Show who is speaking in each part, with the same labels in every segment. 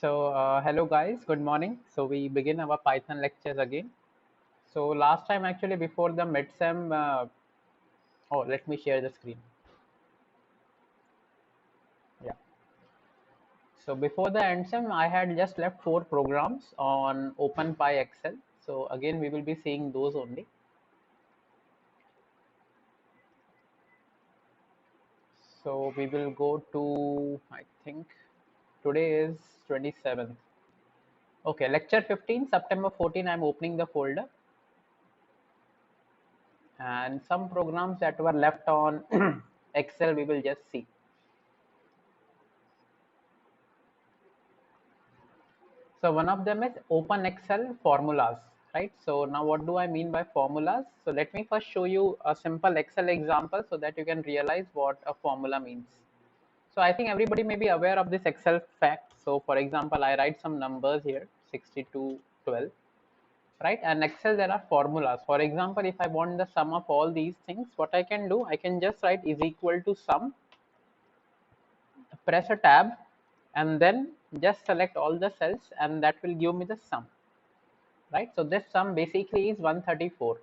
Speaker 1: Hello guys, good morning. So we begin our Python lectures again. So last time actually before the midsem, let me share the screen. Yeah. So before the endsem, I had just left 4 programs on OpenPy Excel. So again, we will be seeing those only. So we will go to, I think today is 27th. Okay, lecture 15, September 14, I'm opening the folder. And some programs that were left on Excel, we will just see. So one of them is Open Excel formulas, right? So now what do I mean by formulas? So let me first show you a simple Excel example so that you can realize what a formula means. So I think everybody may be aware of this Excel fact. So for example, I write some numbers here, 6212, right? And Excel, there are formulas. For example, if I want the sum of all these things, what I can do, I can just write is equal to sum, press a tab, and then just select all the cells, and that will give me the sum, right? So this sum basically is 134,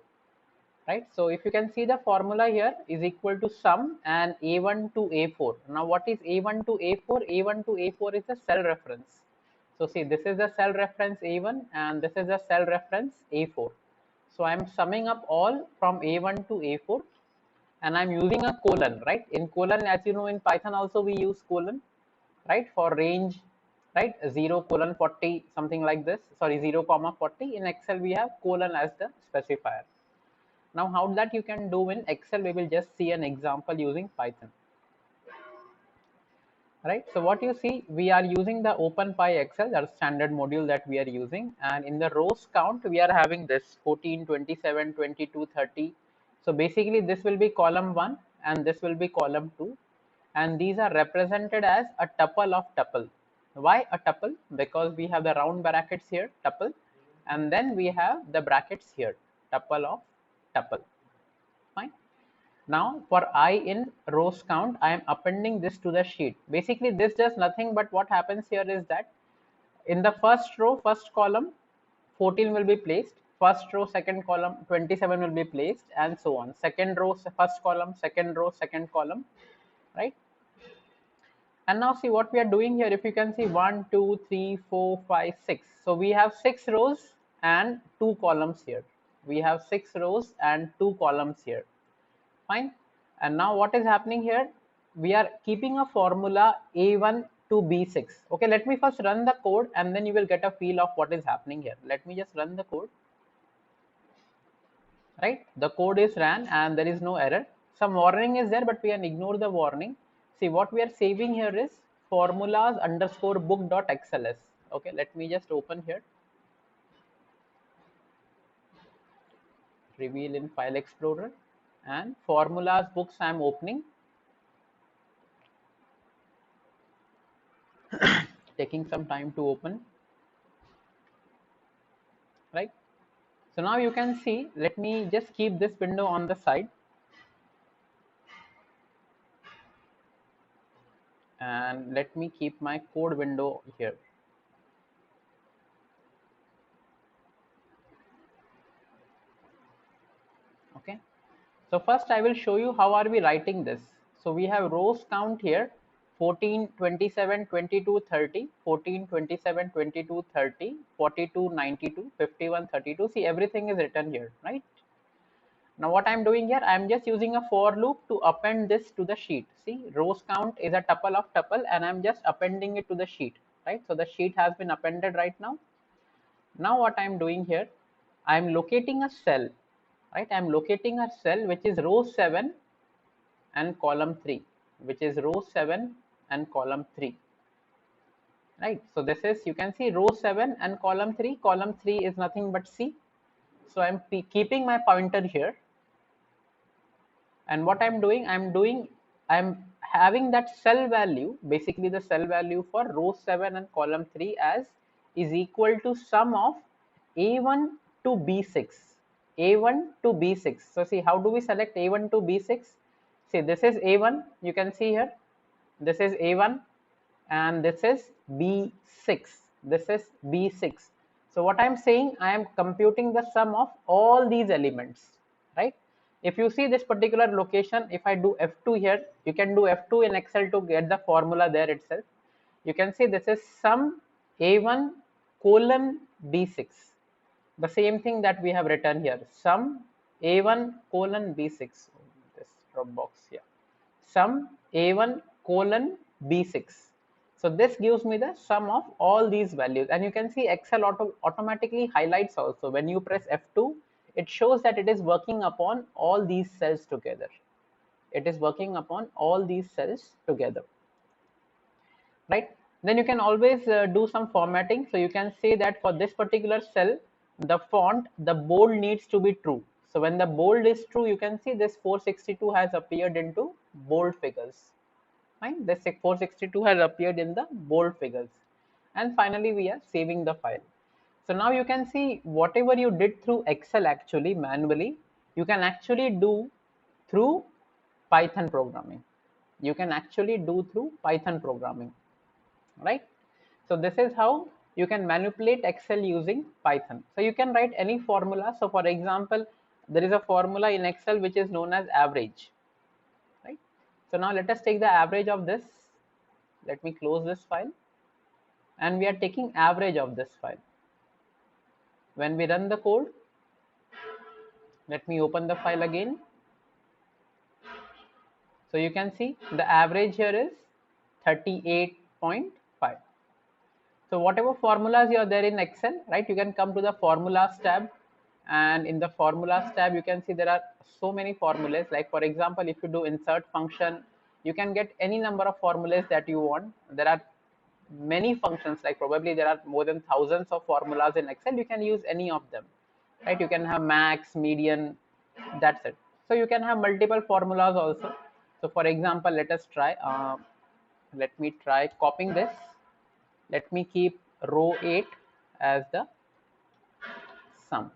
Speaker 1: right? So if you can see the formula here is equal to sum and A1 to A4. Now what is A1 to A4? A1 to A4 is the cell reference. So see, this is the cell reference A1 and this is the cell reference A4. So I'm summing up all from A1 to A4 and I'm using a colon, right? In colon, as you know, in Python also we use colon, right, for range, right? 0 colon 40, something like this. Sorry, 0 comma 40. In Excel we have colon as the specifier. Now how that you can do in Excel, we will just see an example using Python, right? So what you see, we are using the OpenPy Excel, that's standard module that we are using, and in the rows count we are having this 14, 27, 22, 30. So basically this will be column 1 and this will be column 2, and these are represented as a tuple of tuple. Why a tuple? Because we have the round brackets here, tuple, and then we have the brackets here, tuple of tuple. Fine. Now for I in rows count, I am appending this to the sheet. Basically this does nothing but what happens here is that in the first row, first column, 14 will be placed. First row, second column, 27 will be placed, and so on. Second row, first column, second row, second column, right? And now see what we are doing here. If you can see 1, 2, 3, 4, 5, 6. So we have 6 rows and 2 columns here. We have 6 rows and 2 columns here. Fine. And now what is happening here? We are keeping a formula A1 to B6. Okay, let me first run the code and then you will get a feel of what is happening here. Let me just run the code. Right, the code is ran and there is no error. Some warning is there, but we can ignore the warning. See, what we are saving here is formulas underscore book dot xls. Okay, let me just open here, reveal in file explorer, and formulas books I am opening, taking some time to open, right? So now you can see, let me just keep this window on the side and let me keep my code window here. Okay, so first I will show you how are we writing this. So we have rows count here, 14, 27, 22, 30, 14, 27, 22, 30, 42, 92, 51, 32. See, everything is written here, right? Now what I'm doing here, I'm just using a for loop to append this to the sheet. See, rows count is a tuple of tuple and I'm just appending it to the sheet, right? So the sheet has been appended right now. Now what I'm doing here, I'm locating a cell, right? I'm locating a cell which is row 7 and column 3, which is row 7 and column 3, right? So this is, you can see row 7 and column 3. Column 3 is nothing but C. So I'm keeping my pointer here, and what I'm having that cell value, basically the cell value for row 7 and column 3 as is equal to sum of A1 to B6. A1 to B6. So see, how do we select A1 to B6? See, this is A1, you can see here, this is A1 and this is B6. This is B6. So what I'm saying, I am computing the sum of all these elements, right? If you see this particular location, if I do F2 here, you can do F2 in Excel to get the formula there itself. You can see this is sum A1 colon B6. The same thing that we have written here, sum A1 colon B6. This drop box here, sum A1 colon B6. So this gives me the sum of all these values, and you can see Excel automatically highlights also. When you press F2, it shows that it is working upon all these cells together. It is working upon all these cells together, right? Then you can always do some formatting. So you can say that for this particular cell, the font, the bold needs to be true. So when the bold is true, you can see this 462 has appeared into bold figures. Fine, this 462 has appeared in the bold figures. And finally, we are saving the file. So now you can see whatever you did through Excel actually manually, you can actually do through Python programming. You can actually do through Python programming, right? So this is how you can manipulate Excel using Python. So you can write any formula. So for example, there is a formula in Excel which is known as average, right? So now let us take the average of this. Let me close this file, and we are taking average of this file. When we run the code, let me open the file again. So you can see the average here is 38.5. So whatever formulas you are there in Excel, right, you can come to the formulas tab, and in the formulas tab you can see there are so many formulas. Like for example, if you do insert function, you can get any number of formulas that you want. There are many functions, like probably there are more than thousands of formulas in Excel. You can use any of them, right? You can have max, median, that's it. So you can have multiple formulas also. So for example, let us try, let me try copying this. Let me keep row 8 as the sum,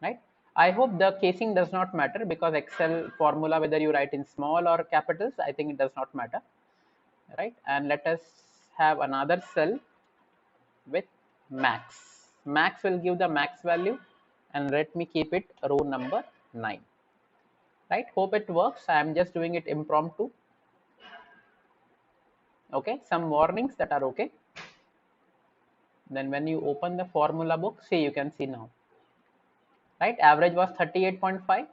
Speaker 1: right? I hope the casing does not matter, because Excel formula, whether you write in small or capitals, I think it does not matter, right? And let us have another cell with max. Max will give the max value, and let me keep it row number 9, right? Hope it works. I am just doing it impromptu. Okay, some warnings that are okay. Then when you open the formula book, see, you can see now, right? Average was 38.5,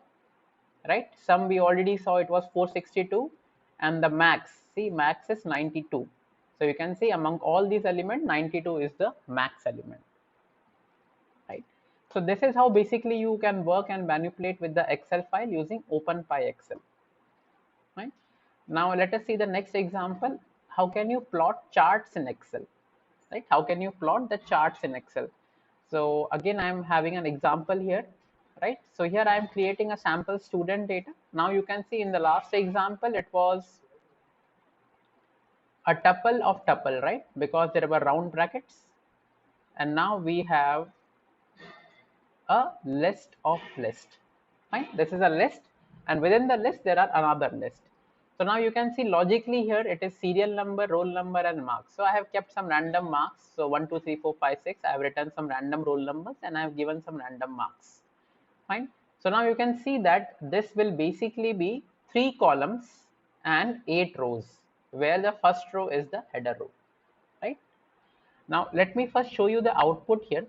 Speaker 1: right? Sum we already saw, it was 462, and the max, see, max is 92. So you can see among all these elements, 92 is the max element, right? So this is how basically you can work and manipulate with the Excel file using OpenPyExcel, right? Now let us see the next example. How can you plot charts in Excel, right? How can you plot the charts in Excel? So again, I am having an example here, right? So here I am creating a sample student data. Now you can see in the last example, it was a tuple of tuple, right? Because there were round brackets. And now we have a list of list, right? This is a list, and within the list there are another list. So now you can see logically here it is serial number, roll number, and marks. So I have kept some random marks. So 1 2 3 4 5 6, I have written some random roll numbers, and I have given some random marks. Fine. So now you can see that this will basically be 3 columns and 8 rows, where the first row is the header row, right? Now let me first show you the output here,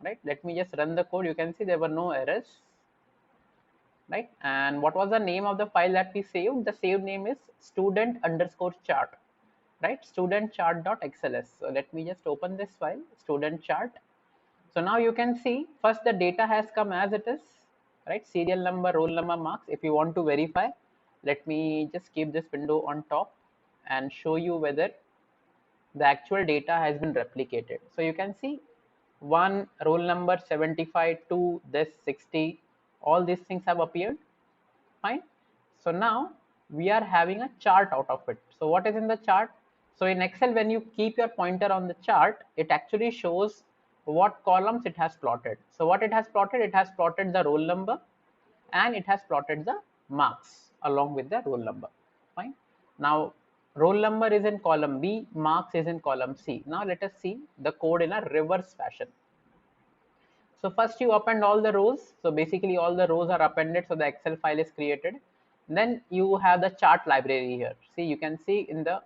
Speaker 1: right? Let me just run the code. You can see there were no errors, right? And what was the name of the file that we saved? The saved name is student underscore chart, right? Student chart.xls. So let me just open this file, student chart. So now you can see first the data has come as it is, right? Serial number, roll number, marks. If you want to verify, let me just keep this window on top and show you whether the actual data has been replicated. So you can see 1 roll number 75, 2 this 60, all these things have appeared. Fine. So now we are having a chart out of it. So what is in the chart? So in Excel, when you keep your pointer on the chart, it actually shows what columns it has plotted. So what it has plotted the roll number, and it has plotted the marks along with the roll number. Fine. Now roll number is in column B, marks is in column C. Now let us see the code in a reverse fashion. So first you append all the rows. So basically all the rows are appended, so the Excel file is created. Then you have the chart library here. See, you can see in the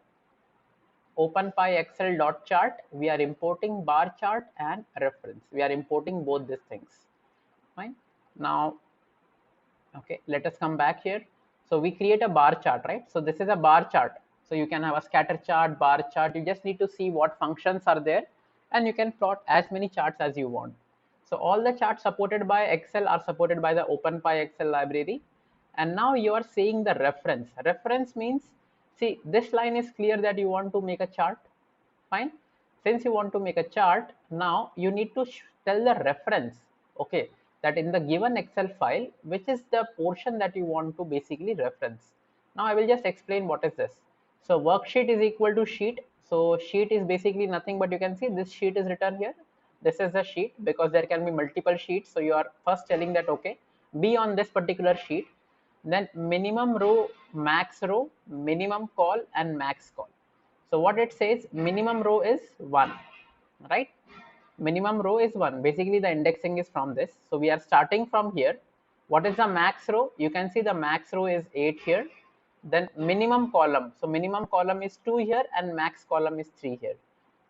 Speaker 1: OpenPy Excel.chart, we are importing bar chart and reference. We are importing both these things. Fine. Now, okay, let us come back here. So we create a bar chart, right? So this is a bar chart. So you can have a scatter chart, bar chart. You just need to see what functions are there, and you can plot as many charts as you want. So all the charts supported by Excel are supported by the OpenPy Excel library. And now you are seeing the reference. Reference means, see, this line is clear that you want to make a chart. Fine. Since you want to make a chart, now you need to tell the reference, okay, that in the given Excel file, which is the portion that you want to basically reference. Now I will just explain what is this. So worksheet is equal to sheet. So sheet is basically nothing, but you can see this sheet is written here. This is the sheet, because there can be multiple sheets. So you are first telling that, okay, be on this particular sheet, then minimum row, max row, minimum call, and max call. So what it says, minimum row is 1, right? Minimum row is 1. Basically the indexing is from this. So we are starting from here. What is the max row? You can see the max row is 8 here. Then minimum column. So minimum column is 2 here and max column is 3 here.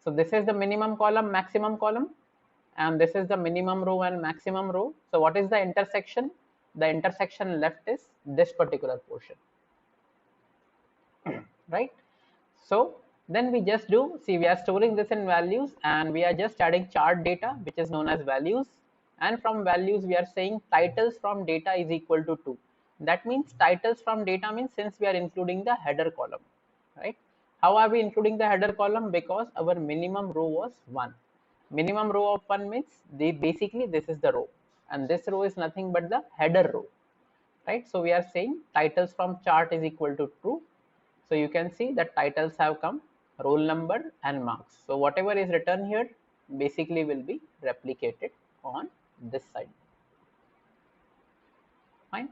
Speaker 1: So this is the minimum column, maximum column, and this is the minimum row and maximum row. So what is the intersection? The intersection left is this particular portion, right? So then we just do, see, we are storing this in values, and we are just adding chart data, which is known as values. And from values, we are saying titles from data is equal to 2. That means titles from data means, since we are including the header column, right? How are we including the header column? Because our minimum row was 1. Minimum row of 1 means basically this is the row, and this row is nothing but the header row, right? So we are saying titles from chart is equal to true. So you can see that titles have come, roll number and marks. So whatever is written here basically will be replicated on this side. Fine.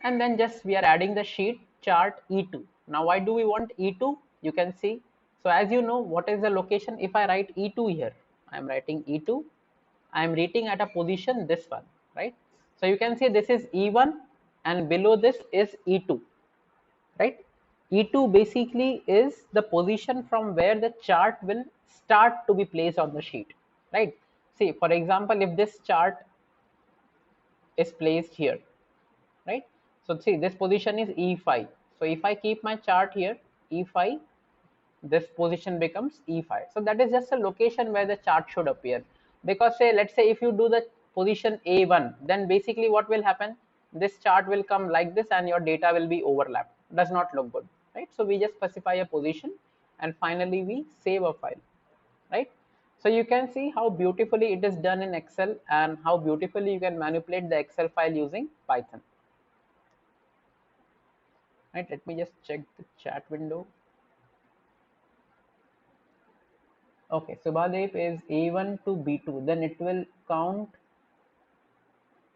Speaker 1: And then just we are adding the sheet chart E2. Now why do we want E2? You can see. So as you know, what is the location? If I write E2 here, I am writing E2. I am reading at a position this one, right? So you can see this is E1 and below this is E2, right? E2 basically is the position from where the chart will start to be placed on the sheet, right? See, for example, if this chart is placed here, right? So see, this position is E5. So if I keep my chart here, E5, this position becomes E5. So that is just a location where the chart should appear. Because say, let's say if you do the position A1, then basically what will happen? This chart will come like this and your data will be overlapped. Does not look good, right? So we just specify a position and finally we save a file, right? So you can see how beautifully it is done in Excel and how beautifully you can manipulate the Excel file using Python. Right, let me just check the chat window. Okay, Subhadev is A1 to B2, then it will count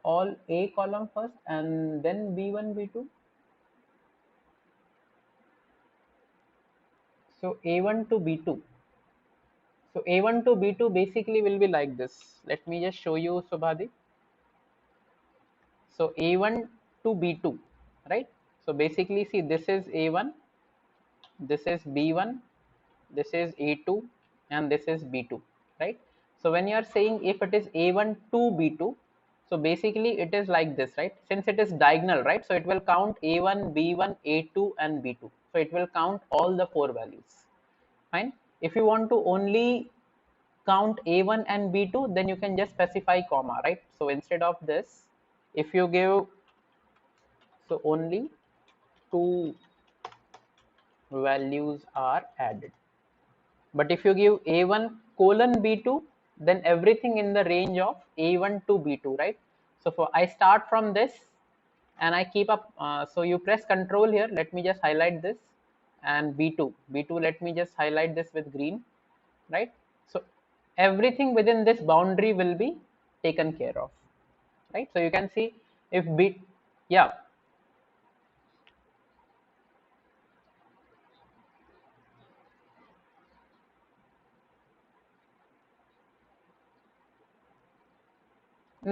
Speaker 1: all A column first and then B1, B2. So A1 to B2. So A1 to B2 basically will be like this. Let me just show you, Subhadev. So A1 to B2, right? So basically, see, this is A1, this is B1, this is A2, and this is B2, right? So when you are saying if it is A1 to B2, so basically it is like this, right? Since it is diagonal, right? So it will count A1, B1, A2, and B2. So it will count all the 4 values. Fine. If you want to only count A1 and B2, then you can just specify comma, right? So instead of this, if you give, so only 2 values are added. But if you give A1 colon B2, then everything in the range of A1 to B2, right? So for I start from this and I keep up. So you press control here. Let me just highlight this, and B2. B2, let me just highlight this with green, right? So everything within this boundary will be taken care of, right? So you can see if B, yeah,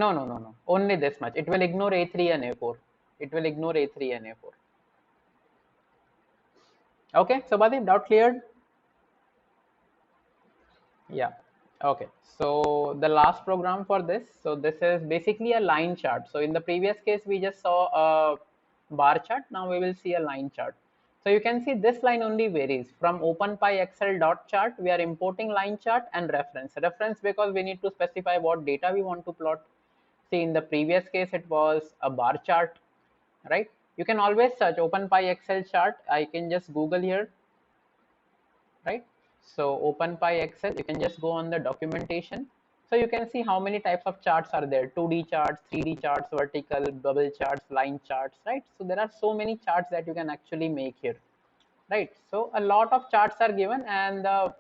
Speaker 1: No, no, no, no. Only this much. It will ignore A3 and A4. It will ignore A3 and A4. Okay, so Badi, doubt cleared? Yeah. Okay. So the last program for this. So this is basically a line chart. So in the previous case, we just saw a bar chart. Now we will see a line chart. So you can see this line only varies from OpenPy Excel dot chart. We are importing line chart and reference. Reference because we need to specify what data we want to plot. See, in the previous case, it was a bar chart, right? You can always search OpenPy Excel chart. I can just Google here, right? So OpenPy Excel, you can just go on the documentation. So you can see how many types of charts are there: 2D charts, 3D charts, vertical, bubble charts, line charts, right? So there are so many charts that you can actually make here, right? So a lot of charts are given, and the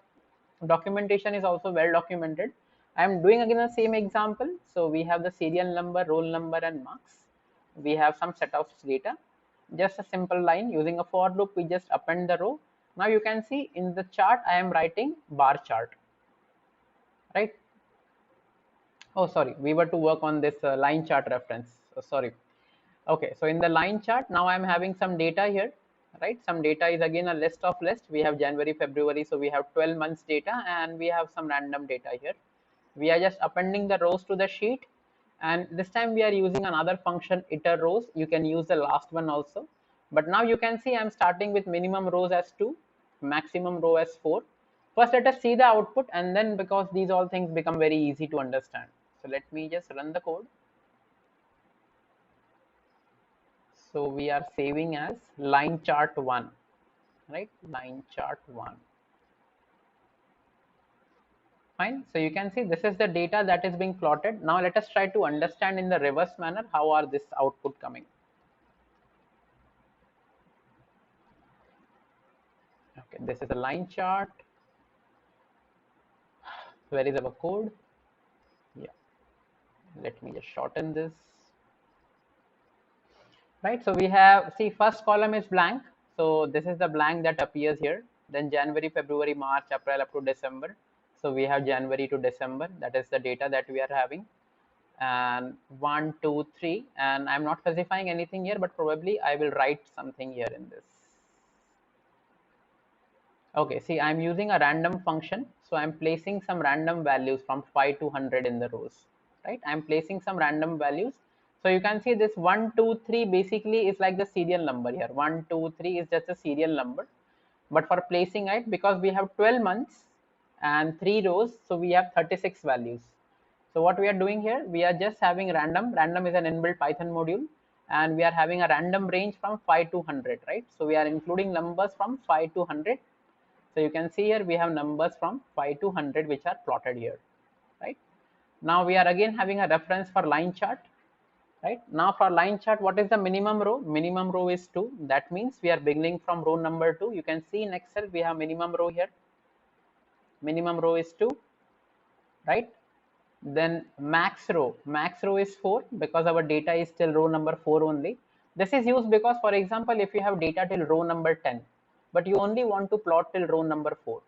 Speaker 1: documentation is also well documented. I am doing again the same example. So we have the serial number, roll number, and marks. We have some set of data, just a simple line using a for loop. We just append the row. Now you can see in the chart I am writing bar chart, right? Oh, sorry, we were to work on this line chart reference. Sorry. Okay, so in the line chart, now I'm having some data here, right? Some data is again a list of list. We have January, February, so we have 12 months data, and we have some random data here. We are just appending the rows to the sheet, and this time we are using another function, iter rows. You can use the last one also, but now you can see I'm starting with minimum rows as 2, maximum row as 4. First, let us see the output, and then because these all things become very easy to understand. So let me just run the code. So we are saving as line chart 1, right? Line chart 1. Fine. So you can see this is the data that is being plotted. Now let us try to understand in the reverse manner how are this output coming. Okay, this is a line chart. Where is our code? Yeah, let me just shorten this. Right, so we have, see, first column is blank. So this is the blank that appears here. Then January, February, March, April up to December. So we have January to December. That is the data that we are having. And 1, 2, 3. And I'm not specifying anything here, but probably I will write something here in this. Okay, see, I'm using a random function. So I'm placing some random values from 5 to 100 in the rows, right? I'm placing some random values. So you can see this 1, 2, 3 basically is like the serial number here. 1, 2, 3 is just a serial number. But for placing it, because we have 12 months and 3 rows, so we have 36 values. So what we are doing here, we are just having random. Random is an inbuilt Python module, and we are having a random range from 5 to 100, right? So we are including numbers from 5 to 100. So you can see here we have numbers from 5 to 100 which are plotted here, right? Now we are again having a reference for line chart, right? Now for line chart, what is the minimum row? Minimum row is 2. That means we are beginning from row number 2. You can see in Excel we have minimum row here. Minimum row is 2, right? Then max row is 4 because our data is till row number 4 only. This is used because, for example, if you have data till row number 10, but you only want to plot till row number 4,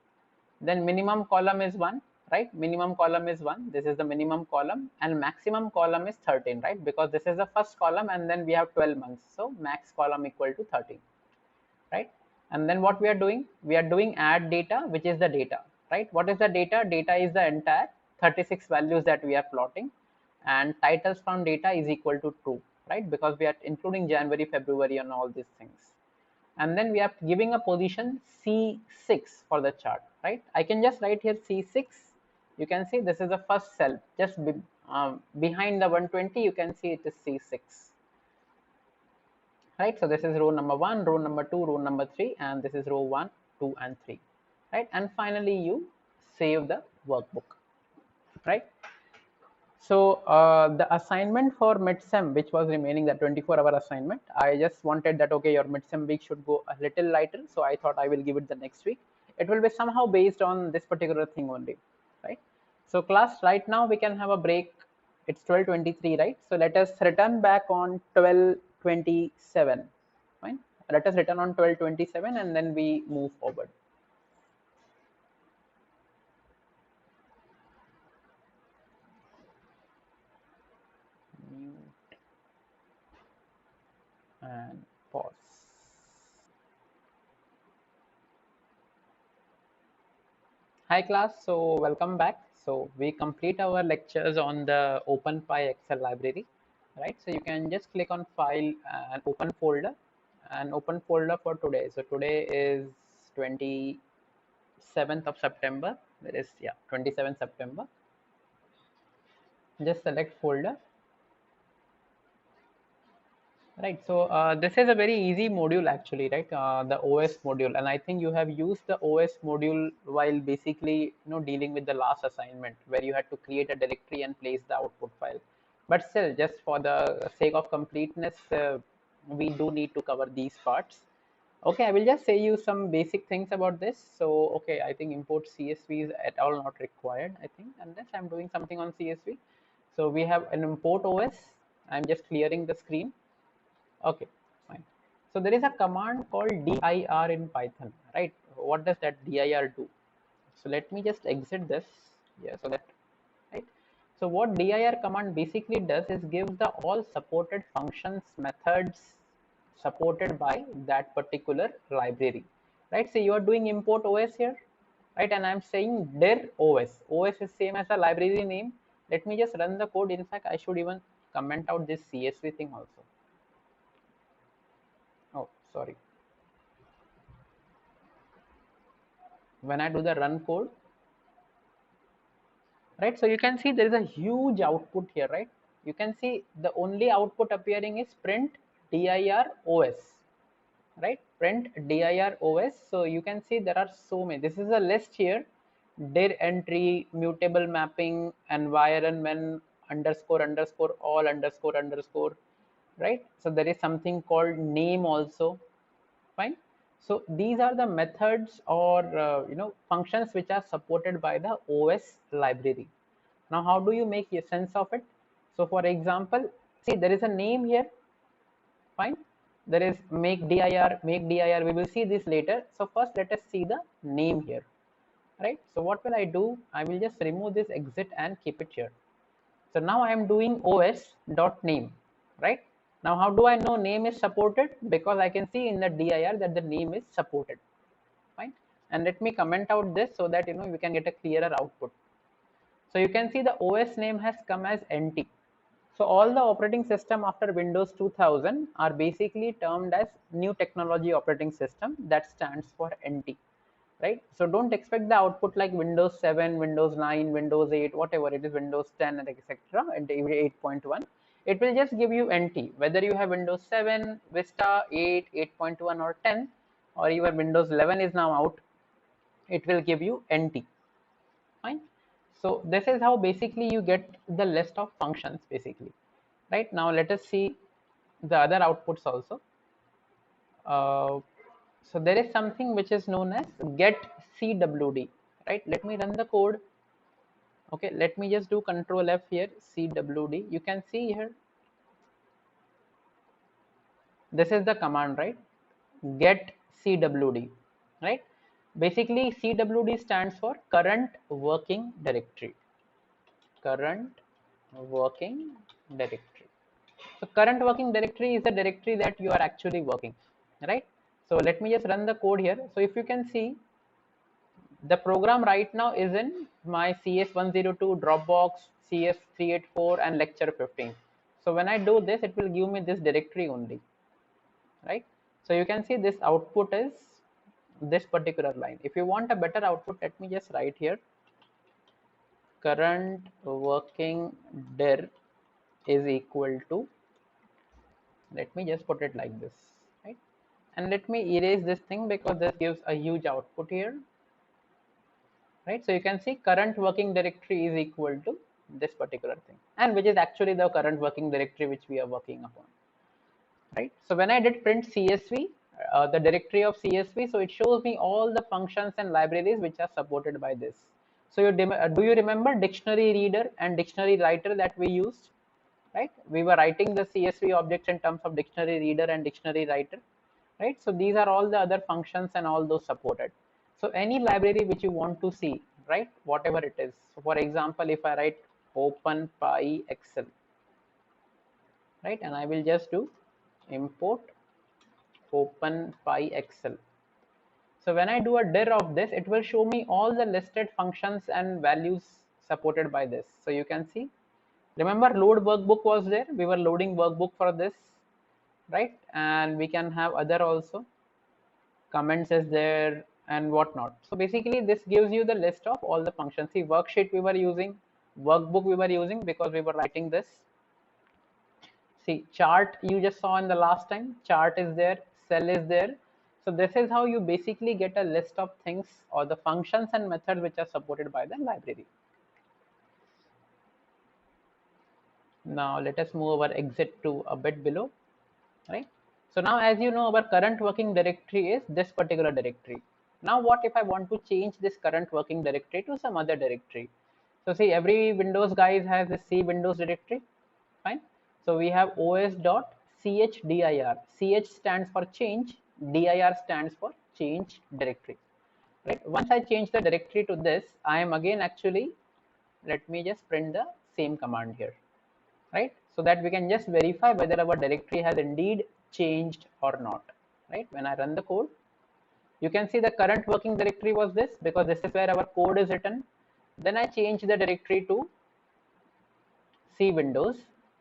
Speaker 1: then minimum column is 1, right? Minimum column is 1. This is the minimum column, and maximum column is 13, right? Because this is the first column, and then we have 12 months, so max column equal to 13, right? And then what we are doing? We are doing add data, which is the data, right? What is the data? Data is the entire 36 values that we are plotting, and titles from data is equal to true, right? Because we are including January, February, and all these things. And then we are giving a position C6 for the chart, right? I can just write here C6. You can see this is the first cell, just behind the 120. You can see it is C6, right? So this is row number 1, row number 2, row number 3, and this is row 1, 2, and 3, right? And finally you save the workbook, right? So the assignment for midsem, which was remaining, the 24-hour assignment, I just wanted that, okay, your midsem week should go a little lighter, so I thought I will give it the next week. It will be somehow based on this particular thing only, right? So class, right now we can have a break. It's 12:23, right? So let us return back on 12:27. Fine, let us return on 12:27 and then we move forward. and pause. Hi class, so welcome back. So we complete our lectures on the OpenPy Excel library, right? So you can just click on file and open folder and open folder for today. So today is 27th of September. That is, yeah, 27th September. Just select folder. Right, so this is a very easy module actually, right? The OS module, and I think you have used the OS module while basically, dealing with the last assignment where you had to create a directory and place the output file. But still, just for the sake of completeness, we do need to cover these parts. Okay, I will just say you some basic things about this. So, okay, I think import CSV is at all not required, I think, unless I'm doing something on CSV. So we have an import OS. I'm just clearing the screen. Okay, fine. So there is a command called dir in Python, right? What does that dir do? So let me just exit this. Yeah, so that, right. So what dir command basically does is gives the all supported functions methods supported by that particular library, right? So you are doing import OS here, right? And I'm saying dir OS. OS is same as the library name. Let me just run the code. In fact, I should even comment out this CSV thing also. Oh, sorry. When I do the run code, right? So you can see there is a huge output here, right? You can see the only output appearing is print dir os, right? Print dir os. So you can see there are so many. This is a list here: dir entry, mutable mapping, environment underscore underscore all underscore underscore, right? So there is something called name also. Fine. So these are the methods or functions which are supported by the OS library. Now how do you make a sense of it? So for example, see there is a name here. Fine. There is make dir. We will see this later. So first let us see the name here, right? So what will I do? I will just remove this exit and keep it here. So now I am doing os dot name, right? Now how do I know name is supported? Because I can see in the dir that the name is supported. Fine. And let me comment out this so that we can get a clearer output. So you can see the OS name has come as NT. So all the operating system after Windows 2000 are basically termed as new technology operating system, that stands for NT, right? So don't expect the output like Windows 7, Windows 9, Windows 8, whatever it is, Windows 10 and etc. and 8.1. It will just give you NT, whether you have Windows 7, Vista, 8, 8.1 or 10, or even Windows 11 is now out, it will give you NT. Fine. So this is how basically you get the list of functions basically. Right, now let us see the other outputs also. So there is something which is known as get CWD, right? Let me run the code. Okay, let me just do Control F here, CWD. You can see here, this is the command, right? Get CWD, right? Basically, CWD stands for current working directory. Current working directory. So current working directory is the directory that you are actually working, right? So let me just run the code here. So if you can see, the program right now is in my CS102, Dropbox, CS384 and lecture 15. So when I do this, it will give me this directory only, right? So you can see this output is this particular line. If you want a better output, let me just write here, current working dir is equal to, let me just put it like this, right? And let me erase this thing because this gives a huge output here, right? So you can see current working directory is equal to this particular thing, and which is actually the current working directory which we are working upon, right? So when I did print CSV, the directory of CSV, so it shows me all the functions and libraries which are supported by this. So do you remember dictionary reader and dictionary writer that we used, right? We were writing the CSV objects in terms of dictionary reader and dictionary writer, right? So these are all the other functions and all those supported. So any library which you want to see, right, whatever it is. So for example, if I write OpenPy Excel, right, and I will just do import OpenPyExcel. So when I do a dir of this, it will show me all the listed functions and values supported by this. So you can see, remember load workbook was there. We were loading workbook for this, right? And we can have other also. Comments is there and whatnot. So basically this gives you the list of all the functions. See, worksheet we were using, workbook we were using because we were writing this. See, chart you just saw in the last time, chart is there, cell is there. So this is how you basically get a list of things or the functions and methods which are supported by the library. Now let us move our exit to a bit below, right? So now as you know, our current working directory is this particular directory. Now what if I want to change this current working directory to some other directory? So see, every Windows guys has a C Windows directory, fine. So we have os.chdr. Ch stands for change, dir stands for change directory, right? Once I change the directory to this, I am again actually, let me just print the same command here, right? So that we can just verify whether our directory has indeed changed or not, right? When I run the code, you can see the current working directory was this because this is where our code is written. Then I change the directory to C Windows,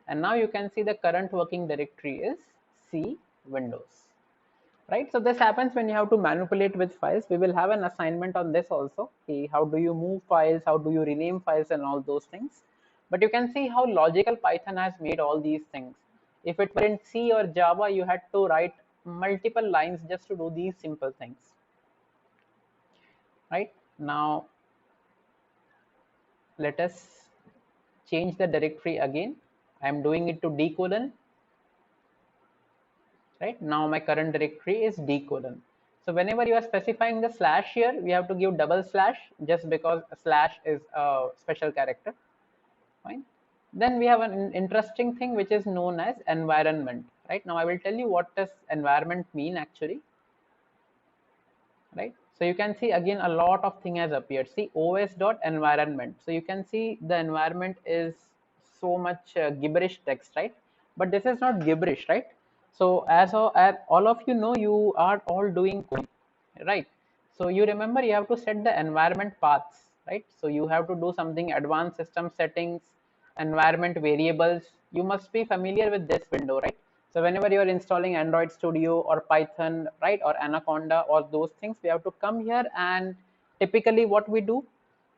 Speaker 1: and now you can see the current working directory is C Windows, right? So this happens when you have to manipulate with files. We will have an assignment on this also. See, how do you move files, how do you rename files and all those things. But you can see how logical Python has made all these things. If it were in C or Java, you had to write multiple lines just to do these simple things, right? Now let us change the directory again. I am doing it to D colon, right? Now my current directory is D colon. So whenever you are specifying the slash here, we have to give double slash just because a slash is a special character, fine. Then we have an interesting thing which is known as environment, right? Now I will tell you what does environment mean actually, right? So you can see again a lot of thing has appeared. See, os.environment. So you can see the environment is so much gibberish text, right? But this is not gibberish, right? So as all of you know, you are all doing coding, right? So you remember you have to set the environment paths, right? So you have to do something advanced system settings, environment variables. You must be familiar with this window, right? So whenever you are installing Android Studio or Python, right, or Anaconda or those things, we have to come here, and typically what we do,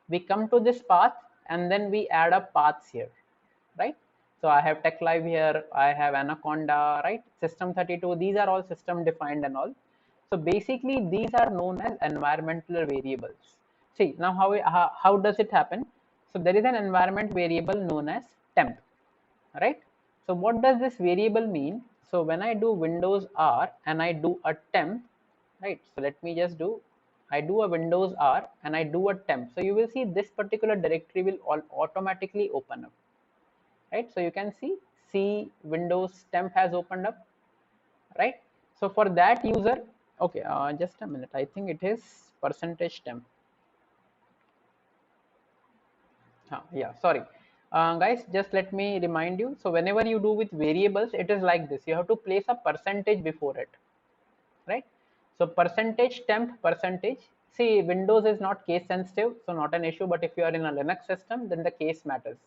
Speaker 1: we come to this path and then we add up paths here, right? So I have TechLive here, I have Anaconda, right? System32, these are all system defined and all. So basically these are known as environmental variables. See, now how does it happen? So there is an environment variable known as temp, right? So what does this variable mean? So when I do Windows R and I do a temp, right? So let me just do, I do a Windows R and I do a temp. So you will see this particular directory will automatically open up, right? So you can see Windows temp has opened up, right? So for that user, okay, just a minute. I think it is percentage temp. Yeah, sorry. Guys, just let me remind you. So whenever you do with variables, it is like this. You have to place a percentage before it, right? So percentage temp percentage. See, Windows is not case sensitive, so not an issue. But if you are in a Linux system, then the case matters.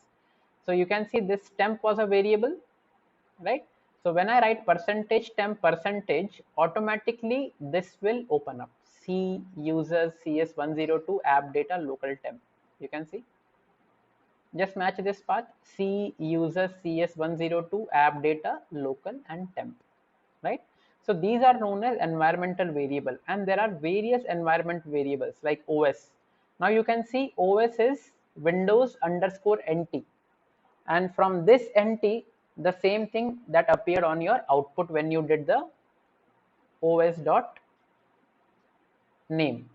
Speaker 1: So you can see this temp was a variable, right? So when I write percentage temp percentage, automatically this will open up. C users CS102 app data local temp. You can see. Just match this path, C users CS102 app data local and temp, right? So these are known as environmental variable, and there are various environment variables like OS. Now you can see OS is Windows underscore NT, and from this NT, the same thing that appeared on your output when you did the OS dot name,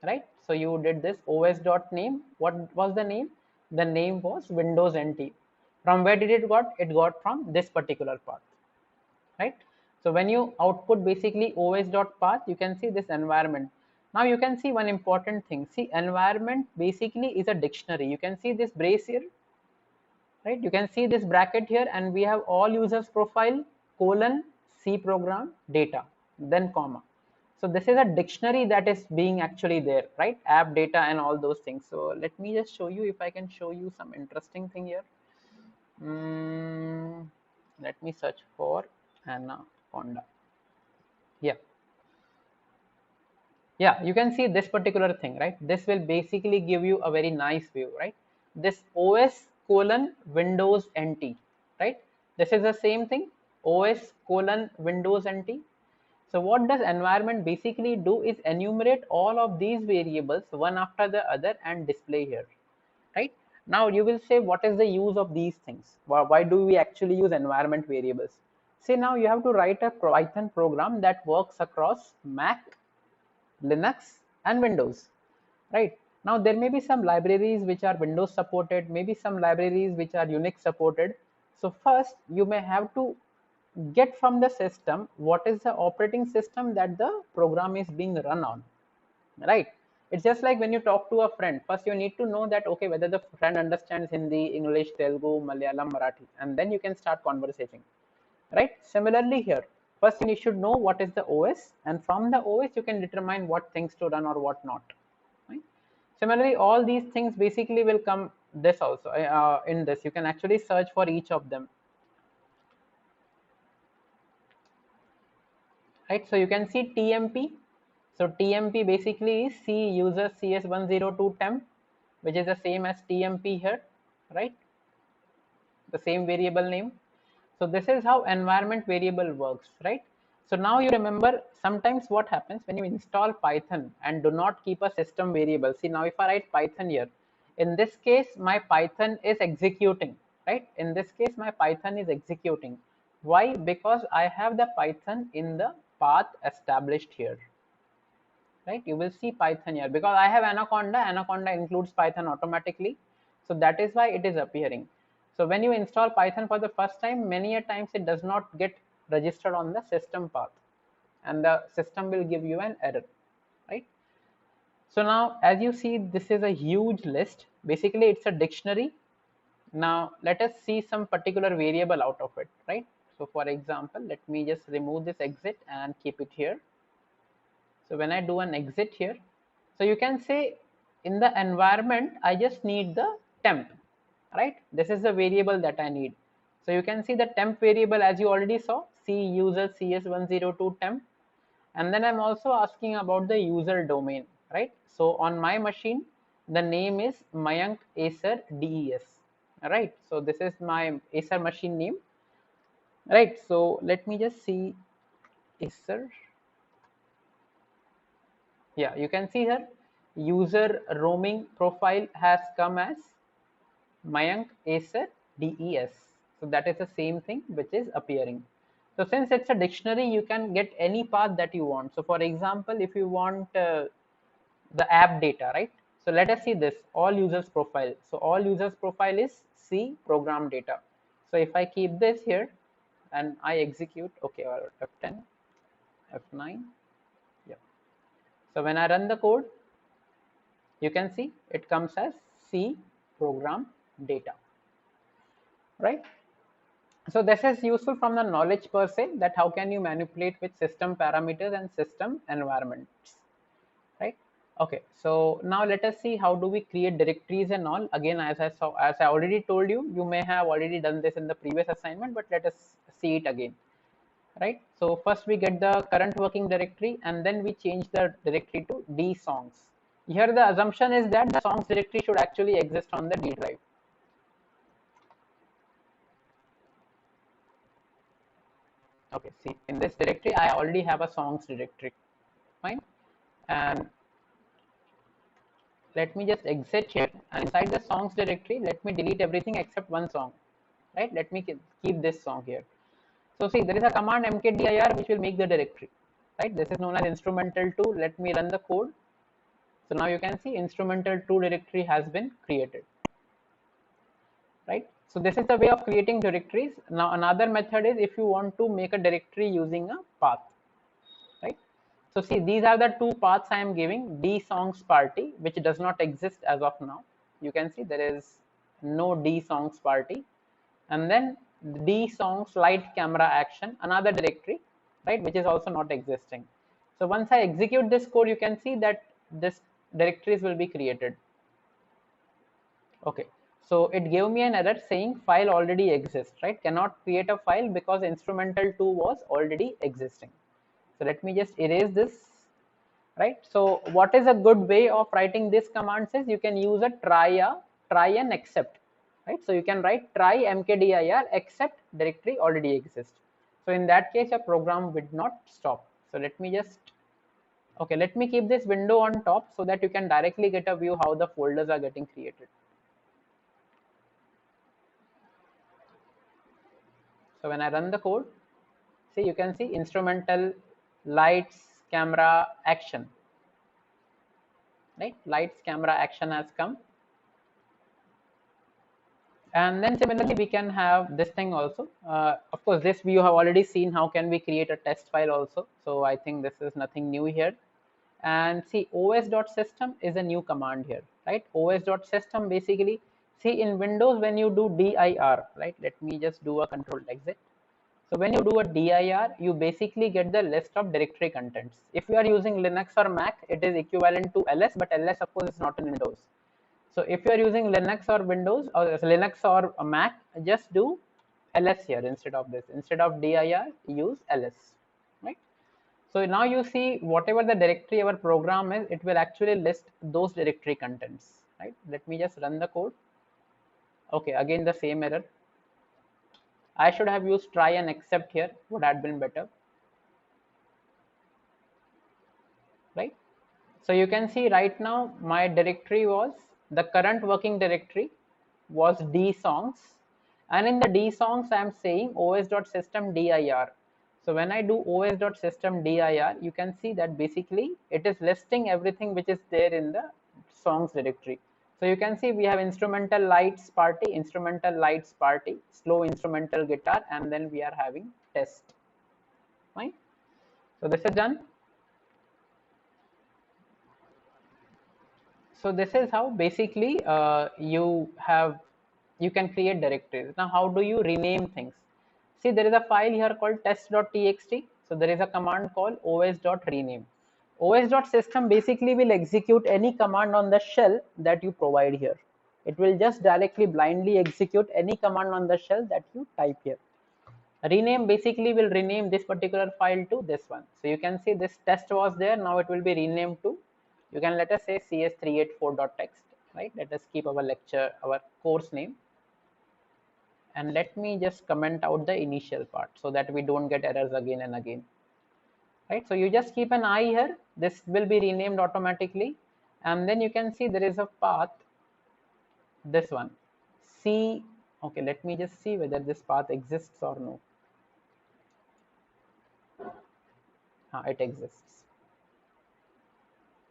Speaker 1: right? So you did this os dot name. What was the name? The name was Windows NT. From where did it got? It got from this particular path, right? So when you output basically os dot path, you can see this environment. Now you can see one important thing. See, environment basically is a dictionary. You can see this brace here, right? You can see this bracket here, and we have all users profile colon C program data. then comma. So this is a dictionary that is being actually there, right? App data and all those things. So let me just show you, if I can show you some interesting thing here. Mm, let me search for Anaconda. Yeah, yeah, you can see this particular thing, right? This will basically give you a very nice view, right? This OS colon Windows NT, right? This is the same thing, OS colon Windows NT. So what does environment basically do is enumerate all of these variables one after the other and display here, right? Now you will say, what is the use of these things? Why do we actually use environment variables? Say now you have to write a Python program that works across Mac, Linux and Windows, right? Now there may be some libraries which are Windows supported, maybe some libraries which are Unix supported. So first you may have to get from the system what is the operating system that the program is being run on, right? It's just like when you talk to a friend, first you need to know that, okay, whether the friend understands Hindi, English, Telugu, Malayalam, Marathi, and then you can start conversation, right? Similarly here, first you should know what is the OS, and from the OS you can determine what things to run or what not, right? Similarly, all these things basically will come this also, in this you can actually search for each of them, right? So you can see TMP. So TMP basically is C user CS102 temp, which is the same as TMP here, right? The same variable name. So this is how environment variable works, right? So now you remember sometimes what happens when you install Python and do not keep a system variable. See now if I write Python here, in this case my Python is executing, right? In this case my Python is executing. Why? Because I have the Python in the path established here, right? You will see Python here because I have Anaconda. Anaconda includes Python automatically. So that is why it is appearing. So when you install Python for the first time, many a times it does not get registered on the system path and the system will give you an error, right? So now as you see, this is a huge list. Basically it's a dictionary. Now let us see some particular variable out of it, right? So for example, let me just remove this exit and keep it here. So when I do an exit here, so you can say in the environment, I just need the temp, right? This is the variable that I need. So you can see the temp variable as you already saw, C user CS102 temp. And then I'm also asking about the user domain, right? So on my machine, the name is Mayank Acer DES, right? So this is my Acer machine name, right? So let me just see Acer. Yeah, you can see here user roaming profile has come as Mayank Acer DES. So that is the same thing which is appearing. So since it's a dictionary, you can get any path that you want. So for example, if you want the app data, right? So let us see this all users profile. So all users profile is C program data. So if I keep this here and I execute, okay, or F10, F9, yeah. So when I run the code, you can see it comes as C program data, right? So this is useful from the knowledge per se, that how can you manipulate with system parameters and system environments, right? Okay, so now let us see how do we create directories and all. Again, as I already told you, you may have already done this in the previous assignment, but let us see it again, right? So first we get the current working directory and then we change the directory to D songs. Here the assumption is that the songs directory should actually exist on the D drive. Okay, see in this directory I already have a songs directory, fine. And let me just exit here, and inside the songs directory let me delete everything except one song, right? Let me keep this song here. So see, there is a command mkdir which will make the directory, right? This is known as instrumental2. Let me run the code. So now you can see instrumental2 directory has been created, right? So this is the way of creating directories. Now another method is if you want to make a directory using a path, right? So see, these are the two paths I am giving. D songs party, which does not exist as of now. You can see there is no D songs party. And then D songs light camera action, another directory, right, which is also not existing. So once I execute this code, you can see that this directories will be created. Okay, so it gave me an error saying file already exists, right? Cannot create a file because instrumental2 was already existing. So let me just erase this, right? So what is a good way of writing this command is you can use a try and except, right? So you can write try mkdir except directory already exists. So in that case, your program would not stop. So let me just, okay, let me keep this window on top so that you can directly get a view how the folders are getting created. So when I run the code, see, you can see instrumental, lights, camera, action, right? Lights, camera, action has come. And then similarly, we can have this thing also. Of course, this you have already seen how can we create a test file also. So I think this is nothing new here. And see, os.system is a new command here, right? os.system basically, see in Windows when you do dir, right? Let me just do a control exit. So when you do a dir, you basically get the list of directory contents. If you are using Linux or Mac, it is equivalent to ls, but ls of course is not in Windows. So if you are using Linux or Windows or Linux or a Mac, just do ls here instead of this. Instead of dir, use ls, right? So now you see whatever the directory our program is, it will actually list those directory contents, right? Let me just run the code. Okay, again the same error. I should have used try and except here, would have been better, right? So you can see right now my directory was, the current working directory was D songs, and in the D songs I am saying os.system dir. So when I do os.system dir, you can see that basically it is listing everything which is there in the songs directory. So you can see we have instrumental lights party, slow instrumental guitar, and then we are having test, right? So this is done. So this is how basically you can create directories. Now how do you rename things? See, there is a file here called test.txt. So there is a command called os.rename. os.system basically will execute any command on the shell that you provide here. It will just directly blindly execute any command on the shell that you type here. Rename basically will rename this particular file to this one. So you can see this test was there, now it will be renamed to, you can let us say cs384.txt, right? Let us keep our lecture, our course name, and let me just comment out the initial part so that we don't get errors again and again, right? So you just keep an eye here, this will be renamed automatically, and then you can see there is a path, this one, see, okay, let me just see whether this path exists or no. It exists.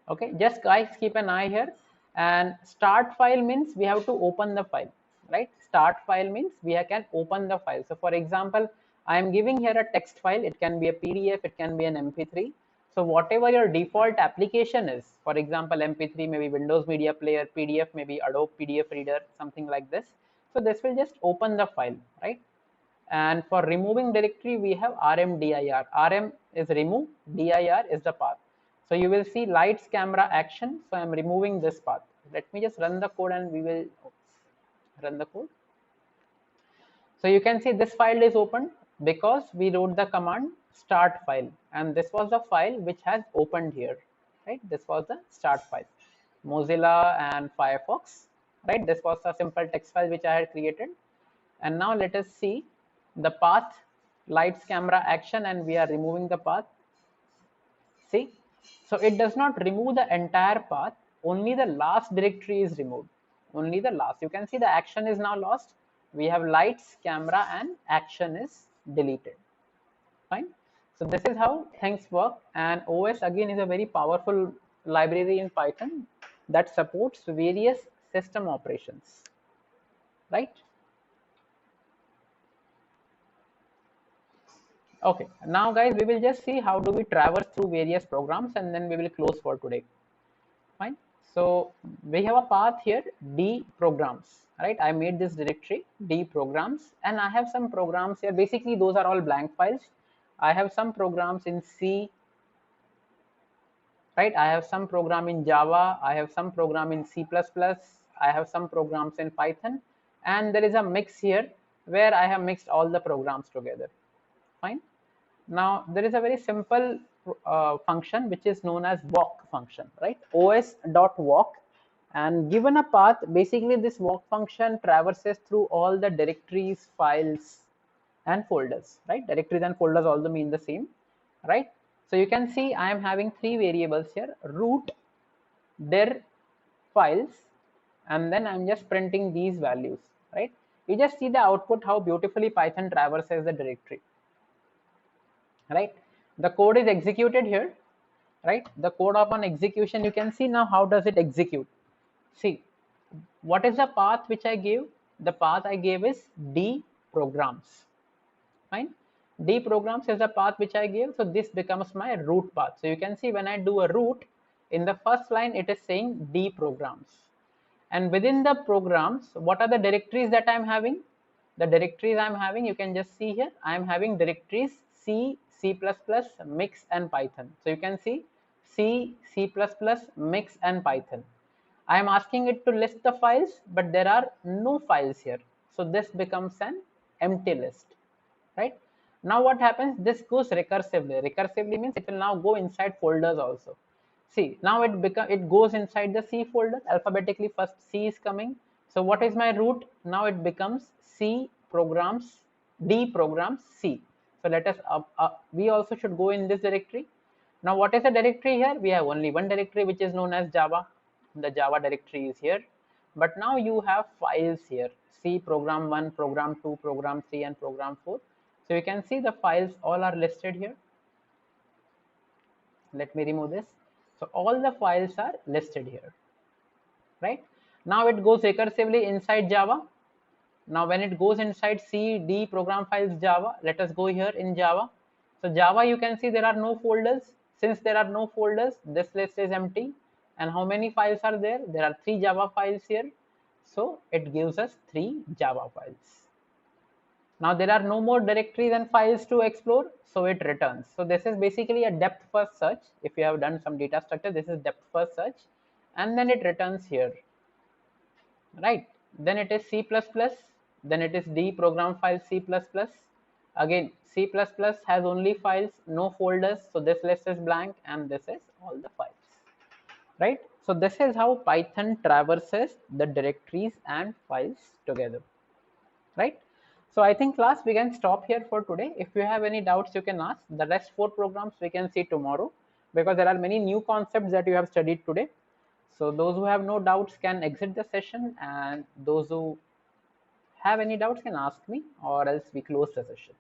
Speaker 1: Okay, just guys keep an eye here. And start file means we have to open the file, right? Start file means we can open the file. So for example, I am giving here a text file. It can be a PDF, it can be an mp3. So whatever your default application is, for example mp3 maybe Windows Media Player, PDF maybe Adobe PDF Reader, something like this. So this will just open the file, right? And for removing directory, we have rmdir. Rm is remove, dir is the path. So you will see lights, camera, action. So I'm removing this path. Let me just run the code and we will run the code. So you can see this file is opened because we wrote the command start file, and this was the file which has opened here, right? This was the start file, Mozilla and Firefox, right? This was a simple text file which I had created. And now let us see the path, lights, camera, action, and we are removing the path. See, so it does not remove the entire path, only the last directory is removed, only the last. You can see the action is now lost. We have lights, camera, and action is deleted. Fine. So this is how things work, and OS again is a very powerful library in Python that supports various system operations, right? Okay, now guys, we will just see how do we traverse through various programs, and then we will close for today. Fine. So we have a path here, D programs, right? I made this directory D programs, and I have some programs here. Basically, those are all blank files. I have some programs in C, right? I have some program in Java, I have some program in C++, I have some programs in Python, and there is a mix here where I have mixed all the programs together. Fine. Now there is a very simple function which is known as walk function, right? os.walk, and given a path, basically this walk function traverses through all the directories, files, and folders, right? Directories and folders also mean the same, right? So you can see I am having three variables here: root, dir, files, and then I'm just printing these values, right? You just see the output, how beautifully Python traverses the directory, right? The code is executed here, right? The code upon execution, you can see now how does it execute. See, what is the path which I gave? The path I gave is D programs. Fine. D programs is the path which I gave. So this becomes my root path. So you can see when I do a root, in the first line it is saying D programs. And within the programs, what are the directories that I'm having? The directories I'm having, you can just see here, I'm having directories C, C++, Mix, and Python. So you can see C, C++, Mix, and Python. I am asking it to list the files, but there are no files here. So this becomes an empty list, right? Now what happens? This goes recursively. Recursively means it will now go inside folders also. See, now it goes inside the C folder alphabetically. First C is coming. So what is my root? Now it becomes C programs, D programs, C. So let us we also should go in this directory. Now what is the directory here? We have only one directory which is known as Java. The Java directory is here. But now you have files here: C program 1, program 2, program 3, and program 4. So you can see the files all are listed here. Let me remove this. So all the files are listed here, right? Now it goes recursively inside Java. Now when it goes inside C, D program files Java, let us go here in Java. So Java, you can see there are no folders. Since there are no folders, this list is empty. And how many files are there? There are 3 Java files here. So it gives us 3 Java files. Now there are no more directories and files to explore, so it returns. So this is basically a depth first search. If you have done some data structure, this is depth first search, and then it returns here, right? Then it is C++, then it is D program file C++. Again, C++ has only files, no folders, so this list is blank, and this is all the files, right? So this is how Python traverses the directories and files together, right? So I think class, we can stop here for today. If you have any doubts, you can ask. The rest 4 programs we can see tomorrow, because there are many new concepts that you have studied today. So those who have no doubts can exit the session, and those who have any doubts can ask me, or else we close the session.